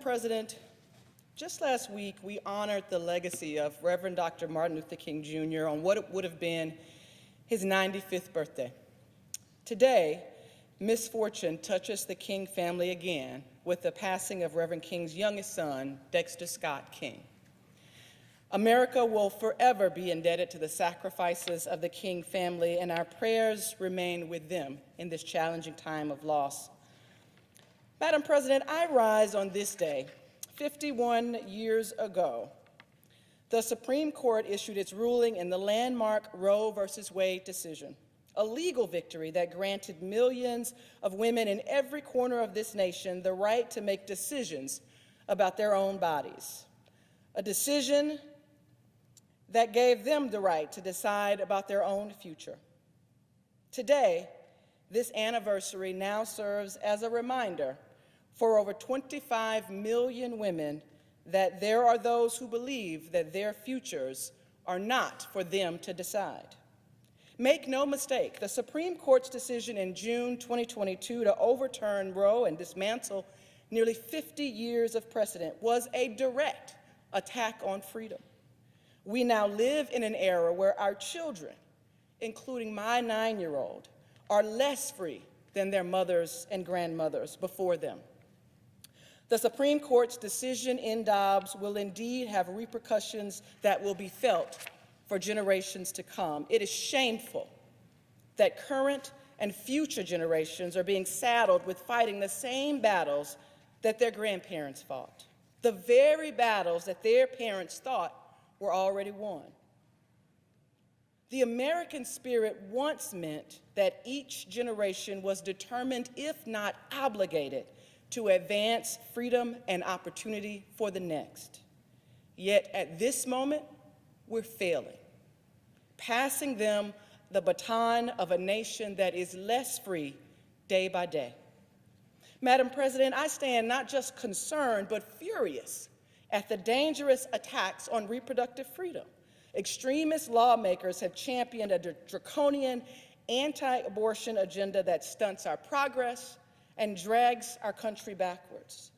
President, just last week we honored the legacy of Reverend Dr. Martin Luther King Jr. on what would have been his 95th birthday. Today, misfortune touches the King family again with the passing of Reverend King's youngest son, Dexter Scott King. America will forever be indebted to the sacrifices of the King family, and our prayers remain with them in this challenging time of loss. Madam President, I rise on this day, 51 years ago. The Supreme Court issued its ruling in the landmark Roe v. Wade decision, a legal victory that granted millions of women in every corner of this nation the right to make decisions about their own bodies, a decision that gave them the right to decide about their own future. Today, this anniversary now serves as a reminder for over 25 million women that there are those who believe that their futures are not for them to decide. Make no mistake, the Supreme Court's decision in June 2022 to overturn Roe and dismantle nearly 50 years of precedent was a direct attack on freedom. We now live in an era where our children, including my 9-year-old, are less free than their mothers and grandmothers before them. The Supreme Court's decision in Dobbs will indeed have repercussions that will be felt for generations to come. It is shameful that current and future generations are being saddled with fighting the same battles that their grandparents fought, the very battles that their parents thought were already won. The American spirit once meant that each generation was determined, if not obligated, to advance freedom and opportunity for the next. Yet at this moment, we're failing, passing them the baton of a nation that is less free day by day. Madam President, I stand not just concerned, but furious at the dangerous attacks on reproductive freedom. Extremist lawmakers have championed a draconian anti-abortion agenda that stunts our progress and drags our country backwards.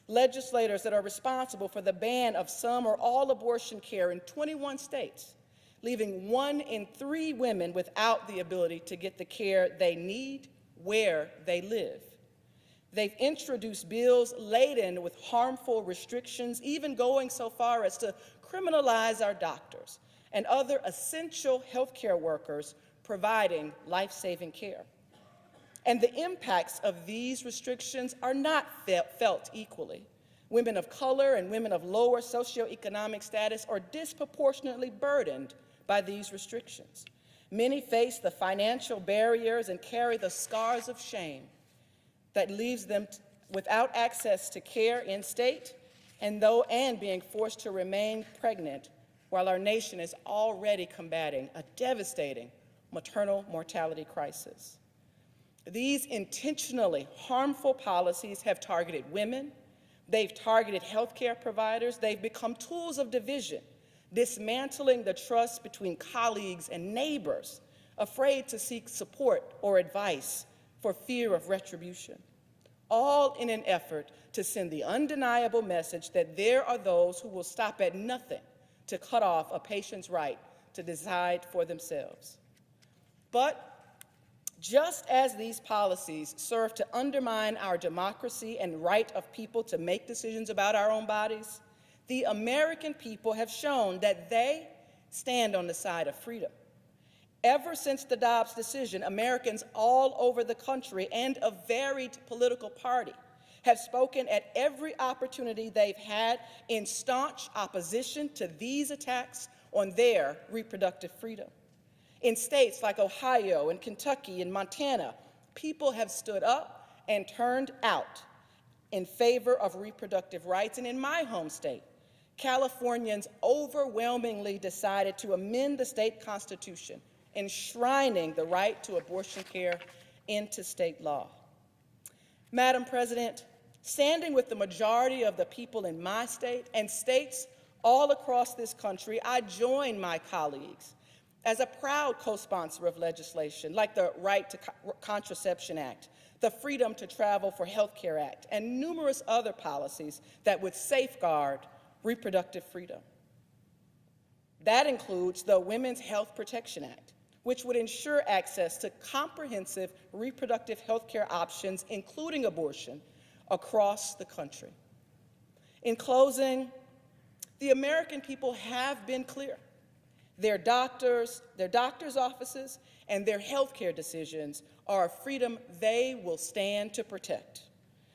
Legislators that are responsible for the ban of some or all abortion care in 21 states, leaving 1 in 3 women without the ability to get the care they need where they live. They've introduced bills laden with harmful restrictions, even going so far as to criminalize our doctors and other essential healthcare workers providing life-saving care. And the impacts of these restrictions are not felt equally. Women of color and women of lower socioeconomic status are disproportionately burdened by these restrictions. Many face the financial barriers and carry the scars of shame that leaves them without access to care in state and being forced to remain pregnant while our nation is already combating a devastating maternal mortality crisis. These intentionally harmful policies have targeted women, they've targeted healthcare providers, they've become tools of division, dismantling the trust between colleagues and neighbors, afraid to seek support or advice for fear of retribution, all in an effort to send the undeniable message that there are those who will stop at nothing to cut off a patient's right to decide for themselves. But just as these policies serve to undermine our democracy and right of people to make decisions about our own bodies, the American people have shown that they stand on the side of freedom. Ever since the Dobbs decision, Americans all over the country and a varied political party have spoken at every opportunity they've had in staunch opposition to these attacks on their reproductive freedom. In states like Ohio and Kentucky and Montana, people have stood up and turned out in favor of reproductive rights. And in my home state, Californians overwhelmingly decided to amend the state constitution, enshrining the right to abortion care into state law. Madam President, standing with the majority of the people in my state and states all across this country, I join my colleagues as a proud co-sponsor of legislation like the Right to Contraception Act, the Freedom to Travel for Healthcare Act, and numerous other policies that would safeguard reproductive freedom. That includes the Women's Health Protection Act, which would ensure access to comprehensive reproductive health care options, including abortion, across the country. In closing, the American people have been clear. Their doctors' offices, and their health care decisions are a freedom they will stand to protect.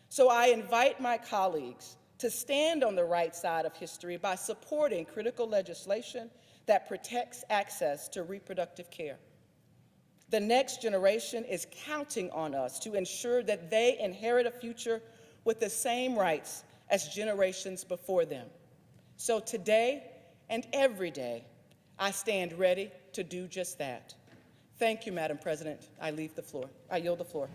So I invite my colleagues to stand on the right side of history by supporting critical legislation that protects access to reproductive care. The next generation is counting on us to ensure that they inherit a future with the same rights as generations before them. So today and every day, I stand ready to do just that. Thank you, Madam President. I yield the floor.